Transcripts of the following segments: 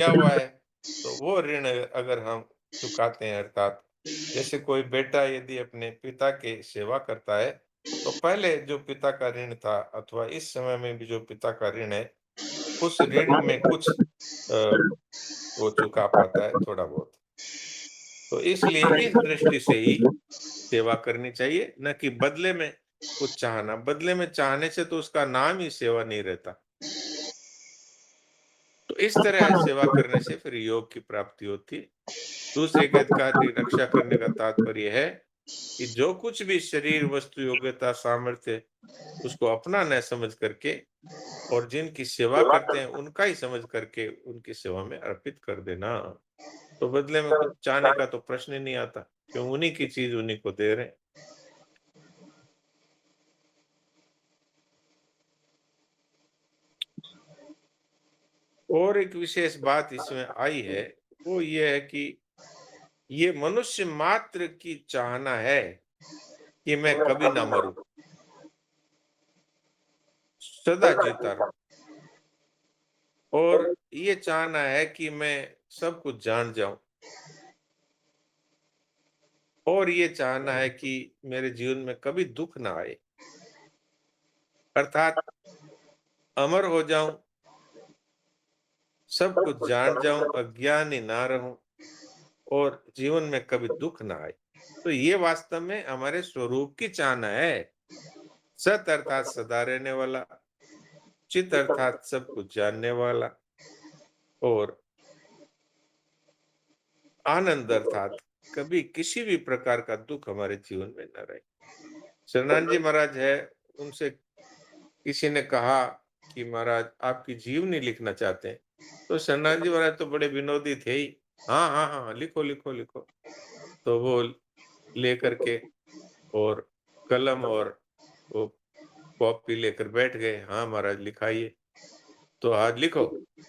किया हुआ है, तो वो ऋण अगर हम चुकाते हैं, अर्थात जैसे कोई बेटा यदि अपने पिता की सेवा करता है, तो पहले जो पिता का ऋण था अथवा इस समय में भी जो पिता का ऋण है, उस ऋण में कुछ अ, वो चुका पाता है थोड़ा बहुत। तो इसलिए इस दृष्टि से ही सेवा करनी चाहिए, न कि बदले में कुछ चाहना। बदले में चाहने से तो उसका नाम ही सेवा नहीं रहता। तो इस तरह सेवा करने से फिर योग की प्राप्ति होती है। दूसरे के अधिकार की रक्षा करने का तात्पर्य है कि जो कुछ भी शरीर, वस्तु, योग्यता, सामर्थ्य उसको अपना न समझ करके और जिनकी सेवा करते हैं उनका ही समझ करके उनकी सेवा में अर्पित कर देना। तो बदले में कुछ चाहने का तो प्रश्न ही नहीं आता, क्यों उन्हीं की चीज उन्हीं को दे रहे हैं। और एक विशेष बात इसमें आई है, वो ये है कि ये मनुष्य मात्र की चाहना है कि मैं कभी ना मरूं, सदा जीता रहूं। और ये चाहना है कि मैं सब कुछ जान जाऊं। और ये चाहना है कि मेरे जीवन में कभी दुख ना आए, अर्थात अमर हो जाऊं, सब कुछ जान जाऊं, अज्ञानी ना रहूं और जीवन में कभी दुख ना आए। तो ये वास्तव में हमारे स्वरूप की चाहना है। सत अर्थात सदा रहने वाला, चित अर्थात सब कुछ जानने वाला और आनंद अर्थात कभी किसी भी प्रकार का दुख हमारे जीवन में न रहे। शरणानंद जी महाराज है, उनसे किसी ने कहा कि महाराज आपकी जीवनी लिखना चाहते हैं। तो शरणानंद जी महाराज तो बड़े विनोदी थे ही। हाँ हाँ हाँ हाँ, लिखो लिखो लिखो। तो वो लेकर के और कलम और वो कॉपी लेकर बैठ गए। हाँ महाराज लिखाइए। तो आज लिखो,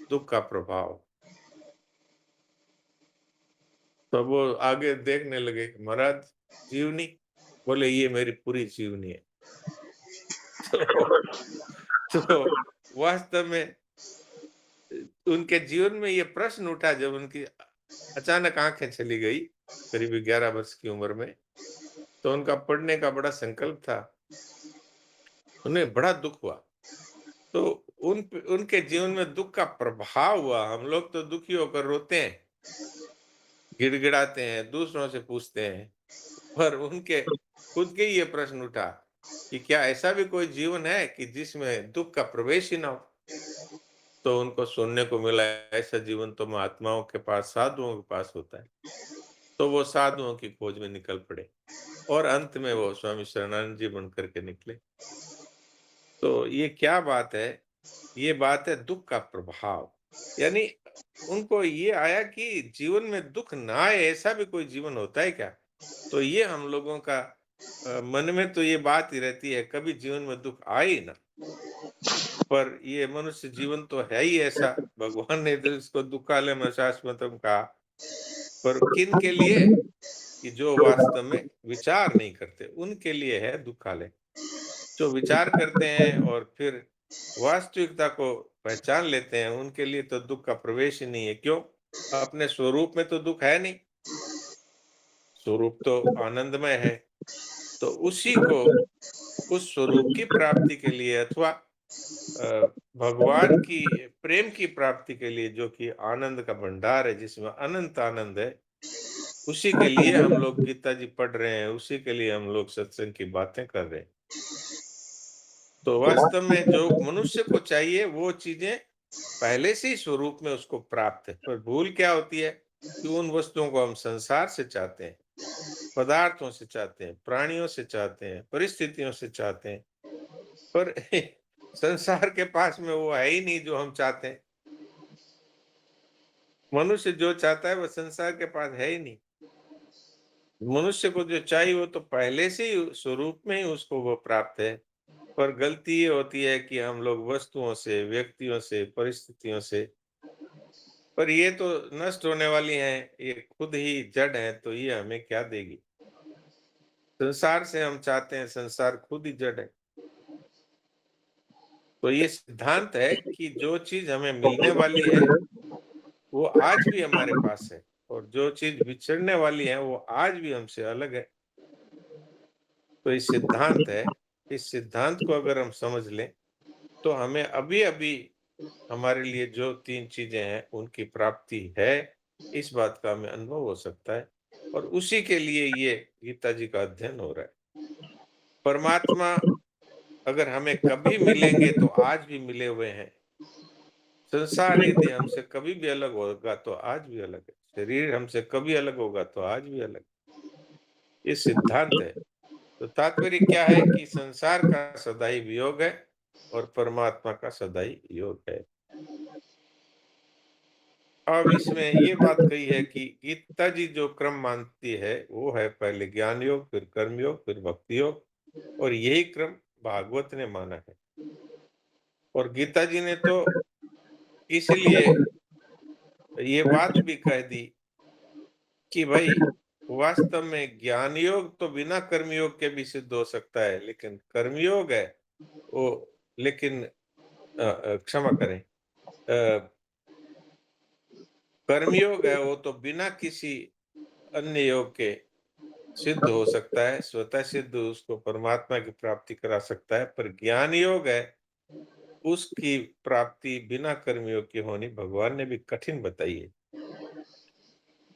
दुख का प्रभाव। तो वो आगे देखने लगे, महाराज जीवनी? बोले ये मेरी पूरी जीवनी है। तो तो वास्तव में उनके जीवन में ये प्रश्न उठा जब उनकी अचानक आंखें चली गई, करीब 11 वर्ष की उम्र में। तो उनका पढ़ने का बड़ा संकल्प था, उन्हें बड़ा दुख हुआ। तो उनके जीवन में दुख का प्रभाव हुआ। हम लोग तो दुखी होकर रोते हैं, गिड़गिड़ाते हैं, दूसरों से पूछते हैं, पर उनके खुद के ही ये प्रश्न उठा कि क्या ऐसा भी कोई जीवन है कि जिसमें दुख का प्रवेश ही ना हो? तो उनको सुनने को मिला ऐसा जीवन तो महात्माओं के पास, साधुओं के पास होता है। तो वो साधुओं की खोज में निकल पड़े और अंत में वो स्वामी शरणानंद जी बन करके निकले। तो ये क्या बात है? ये बात है दुख का प्रभाव। यानी उनको ये आया कि जीवन में दुख ना आए ऐसा भी कोई जीवन होता है क्या? तो ये हम लोगों का मन में तो ये बात ही रहती है, कभी जीवन में दुख आए ही ना। पर ये मनुष्य जीवन तो है ही ऐसा, भगवान ने तो इसको दुखालयम अशाश्वतम कहा। पर किन के लिए? कि जो वास्तव में विचार नहीं करते, उनके लिए है दुखालय। जो विचार करते हैं और फिर वास्तविकता को पहचान लेते हैं, उनके लिए तो दुख का प्रवेश ही नहीं है। क्यों? अपने स्वरूप में तो दुख है नहीं, स्वरूप तो आनंदमय है। तो उसी को, उस स्वरूप की प्राप्ति के लिए अथवा अ, भगवान की प्रेम की प्राप्ति के लिए, जो कि आनंद का भंडार है, जिसमें अनंत आनंद है, उसी के लिए हम लोग गीता जी पढ़ रहे हैं, उसी के लिए हम लोग सत्संग की बातें कर रहे हैं। तो वास्तव में जो मनुष्य को चाहिए वो चीजें पहले से ही स्वरूप में उसको प्राप्त है। पर भूल क्या होती है कि उन वस्तुओं को हम संसार से चाहते हैं, पदार्थों से चाहते हैं, प्राणियों से चाहते हैं, परिस्थितियों से चाहते हैं। पर संसार के पास में वो है ही नहीं जो हम चाहते हैं। मनुष्य जो चाहता है वो संसार के पास है ही नहीं। मनुष्य को जो चाहिए वो तो पहले से ही स्वरूप में ही उसको वो प्राप्त है। पर गलती ये होती है कि हम लोग वस्तुओं से, व्यक्तियों से, परिस्थितियों से, पर ये तो नष्ट होने वाली हैं, ये खुद ही जड़ है, तो ये हमें क्या देगी? संसार से हम चाहते हैं, संसार खुद ही जड़ है। तो ये सिद्धांत है कि जो चीज हमें मिलने वाली है वो आज भी हमारे पास है, और जो चीज बिछड़ने वाली है वो आज भी हमसे अलग है। तो ये सिद्धांत है। इस सिद्धांत को अगर हम समझ लें तो हमें अभी अभी हमारे लिए जो तीन चीजें हैं उनकी प्राप्ति है, इस बात का हमें अनुभव हो सकता है। और उसी के लिए ये गीता जी का अध्ययन हो रहा है। परमात्मा अगर हमें कभी मिलेंगे तो आज भी मिले हुए हैं। संसार यदि हमसे कभी भी अलग होगा तो आज भी अलग है। शरीर हमसे कभी अलग होगा तो आज भी अलग। ये सिद्धांत है। तो तात्पर्य क्या है कि संसार का सदाई वियोग है और परमात्मा का सदाई योग है। अब इसमें ये बात कही है कि गीता जी जो क्रम मानती है वो है पहले ज्ञान योग, फिर कर्म योग, फिर भक्ति योग, और यही क्रम भागवत ने माना है। और गीता जी ने तो इसलिए ये बात भी कह दी कि भाई वास्तव में ज्ञान योग तो बिना कर्मयोग के भी सिद्ध हो सकता है, लेकिन कर्मयोग है वो, लेकिन क्षमा करें, कर्मयोग है वो तो बिना किसी अन्य योग के सिद्ध हो सकता है, स्वतः सिद्ध उसको परमात्मा की प्राप्ति करा सकता है। पर ज्ञान योग है, उसकी प्राप्ति बिना कर्मयोग की होनी भगवान ने भी कठिन बताई है।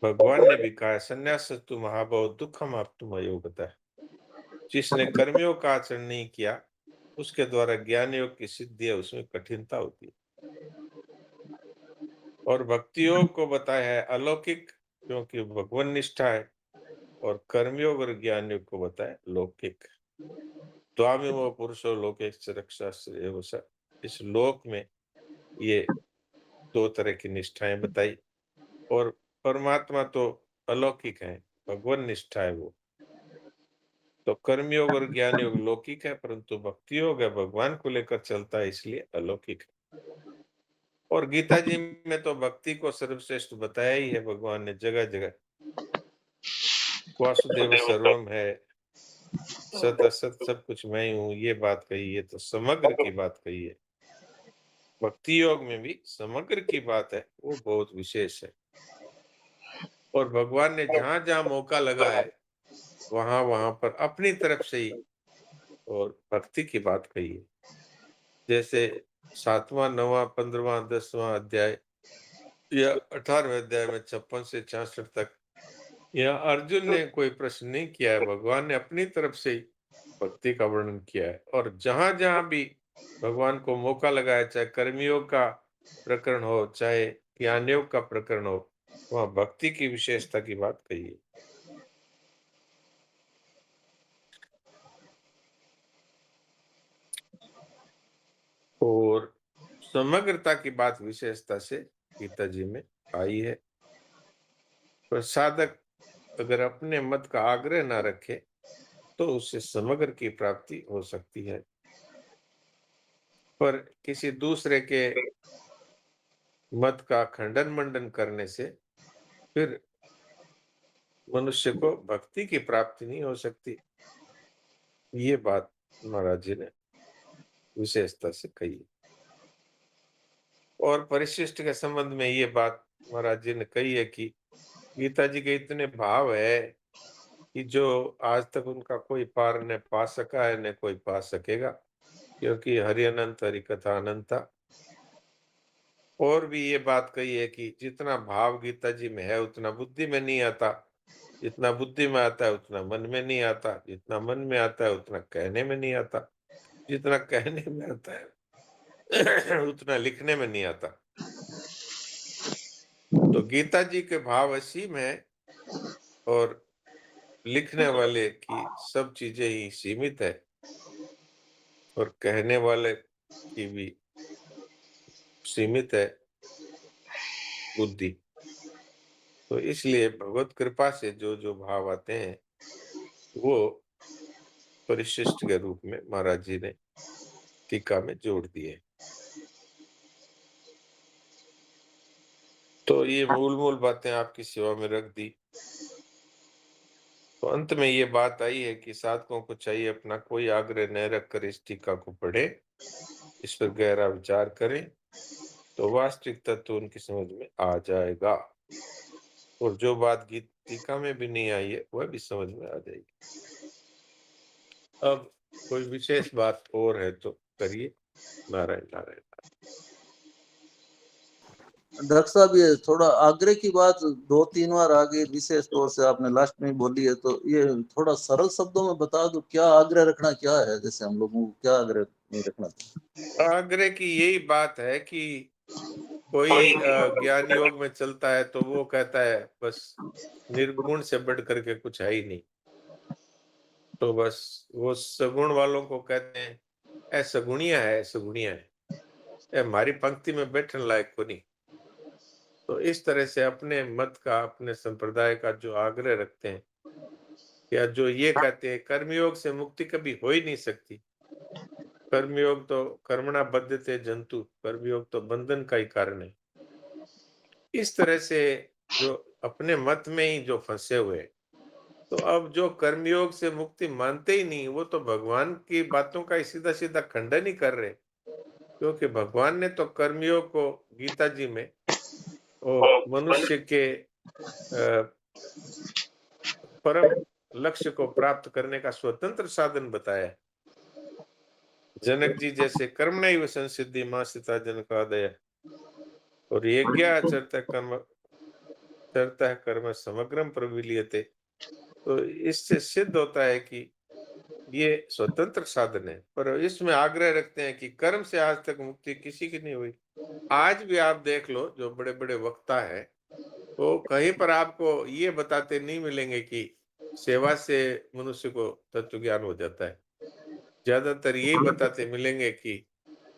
भगवान ने भी कहा है, संन्यासस्तु महाबाहो दुःखम आप्तुम अयोगतः। जिसने कर्मयोग का आचरण नहीं किया उसके द्वारा ज्ञान योग की सिद्धि है, उसमें कठिनता होती है। और भक्ति योग को बताया है अलौकिक, क्योंकि भगवान निष्ठा है। और कर्मयोग और ज्ञान योग को बताया लौकिक। त्वामेव पुरुषो लोकेश रक्षा श्रेयो स। इस लोक में ये दो तरह की निष्ठाएं बताई। और परमात्मा तो अलौकिक है, भगवान निष्ठा है वो। तो कर्मयोग और ज्ञान योग लौकिक है, परंतु भक्ति योग है भगवान को लेकर चलता है, इसलिए अलौकिक है। और गीता जी में तो भक्ति को सर्वश्रेष्ठ बताया ही है भगवान ने जगह जगह। वासुदेव सर्वम है, सत असत सब कुछ मैं ही हूँ, ये बात कही है तो समग्र की बात कही है। भक्ति योग में भी समग्र की बात है, वो बहुत विशेष है। और भगवान ने जहां जहां मौका लगा है वहां वहां पर अपनी तरफ से ही और भक्ति की बात कही है। जैसे 7वां 9वां 15वां 10वां अध्याय या 18वें अध्याय में 56 से 66 तक, या अर्जुन ने कोई प्रश्न नहीं किया है, भगवान ने अपनी तरफ से ही भक्ति का वर्णन किया है। और जहां जहां भी भगवान को मौका लगा है, चाहे कर्मयोग का प्रकरण हो चाहे ज्ञान योग का प्रकरण हो, वहां भक्ति की विशेषता की बात कही है। और समग्रता की बात विशेषता से गीता जी में आई है। पर साधक अगर अपने मत का आग्रह ना रखे तो उससे समग्र की प्राप्ति हो सकती है। पर किसी दूसरे के मत का खंडन मंडन करने से फिर मनुष्य को भक्ति की प्राप्ति नहीं हो सकती। ये बात महाराज जी ने विशेषता से कही। और परिशिष्ट के संबंध में ये बात महाराज जी ने कही है कि गीता जी के इतने भाव है कि जो आज तक उनका कोई पार न पा सका है न कोई पा सकेगा, क्योंकि हरि अनंत हरि कथा अनंता। और भी ये बात कही है कि जितना भाव गीता जी में है उतना बुद्धि में नहीं आता, जितना बुद्धि में आता है उतना मन में नहीं आता, जितना मन में आता है उतना कहने में नहीं आता, जितना कहने में आता है उतना लिखने में नहीं आता। तो गीता जी के भाव असीम है और लिखने वाले की सब चीजें ही सीमित है, और कहने वाले की भी सीमित है बुद्धि। तो इसलिए भगवत कृपा से जो जो भाव आते हैं वो परिशिष्ट के रूप में महाराज जी ने टीका में जोड़ दिए। तो ये मूल मूल बातें आपकी सेवा में रख दी। तो अंत में ये बात आई है कि साधकों को चाहिए अपना कोई आग्रह न रखकर इस टीका को पढ़े, इस पर गहरा विचार करें तो वास्तविक तत्व उनकी समझ में आ जाएगा और जो बात गीतिका में भी नहीं आई है, वह भी समझ में आ जाएगी। अब कोई विशेष बात और है तो करिए। नारायण, नारायण। डॉक्टर साहब, ये थोड़ा आग्रह की बात 2-3 बार आगे विशेष तौर से आपने लास्ट में बोली है, तो ये थोड़ा सरल शब्दों में बता दो, क्या आग्रह रखना क्या है? जैसे हम लोगों को क्या आग्रह नहीं रखना चाहिए? आग्रह की यही बात है कि कोई ज्ञान योग में चलता है तो वो कहता है बस निर्गुण से बढ़ करके कुछ है ही नहीं। तो बस वो सगुण वालों को कहते हैं ए सगुणिया है, सगुणिया है, ए हमारी पंक्ति में बैठने लायक को नहीं। तो इस तरह से अपने मत का, अपने संप्रदाय का जो आग्रह रखते हैं या जो ये कहते हैं कर्मयोग से मुक्ति कभी हो ही नहीं सकती। कर्मयोग तो कर्मणा बद्धते जंतु, कर्मयोग तो बंधन का ही कारण है। इस तरह से जो अपने मत में ही जो फंसे हुए, तो अब जो कर्मयोग से मुक्ति मानते ही नहीं, वो तो भगवान की बातों का ही सीधा-सीधा खंडन ही कर रहे। क्योंकि भगवान ने तो कर्मयोग को गीता जी में वो मनुष्य के परम लक्ष्य को प्राप्त करने का स्वतंत्र साधन बताया है। जनक जी जैसे कर्मणैव संसिद्धि मां सीता जनकादय और यज्ञाचरतः कर्म समग्रम प्रविलीयते। तो इससे सिद्ध होता है कि ये स्वतंत्र साधन है, पर इसमें आग्रह रखते हैं कि कर्म से आज तक मुक्ति किसी की नहीं हुई। आज भी आप देख लो जो बड़े-बड़े वक्ता हैं, वो कहीं पर आपको ये बताते नहीं मिलेंगे कि सेवा से मनुष्य को तत्व ज्ञान हो जाता है। ज्यादातर यही बताते मिलेंगे कि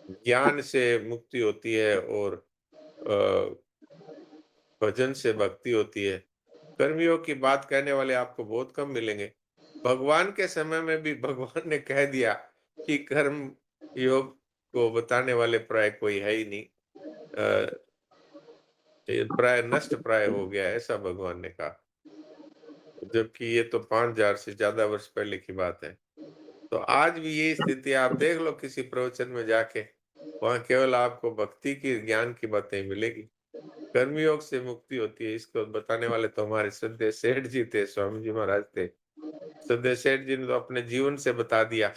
ज्ञान से मुक्ति होती है और अ, भजन से भक्ति होती है। कर्मियों की बात कहने वाले आपको बहुत कम मिलेंगे। भगवान के समय में भी भगवान ने कह दिया कि कर्म योग को बताने वाले प्राय कोई है ही नहीं। ये प्राय नष्ट प्राय हो गया है, ऐसा भगवान ने कहा। जबकि ये तो 5000 से ज्यादा वर्ष पहले की बात है। तो आज भी यही स्थिति आप देख लो किसी प्रवचन में जाके, वहां केवल आपको भक्ति की ज्ञान की बातें मिलेगी। कर्मयोग से मुक्ति होती है, इसको बताने वाले तो हमारे श्रद्धेय सेठ जी थे, स्वामी जी महाराज थे। श्रद्धेय सेठ जी ने तो अपने जीवन से बता दिया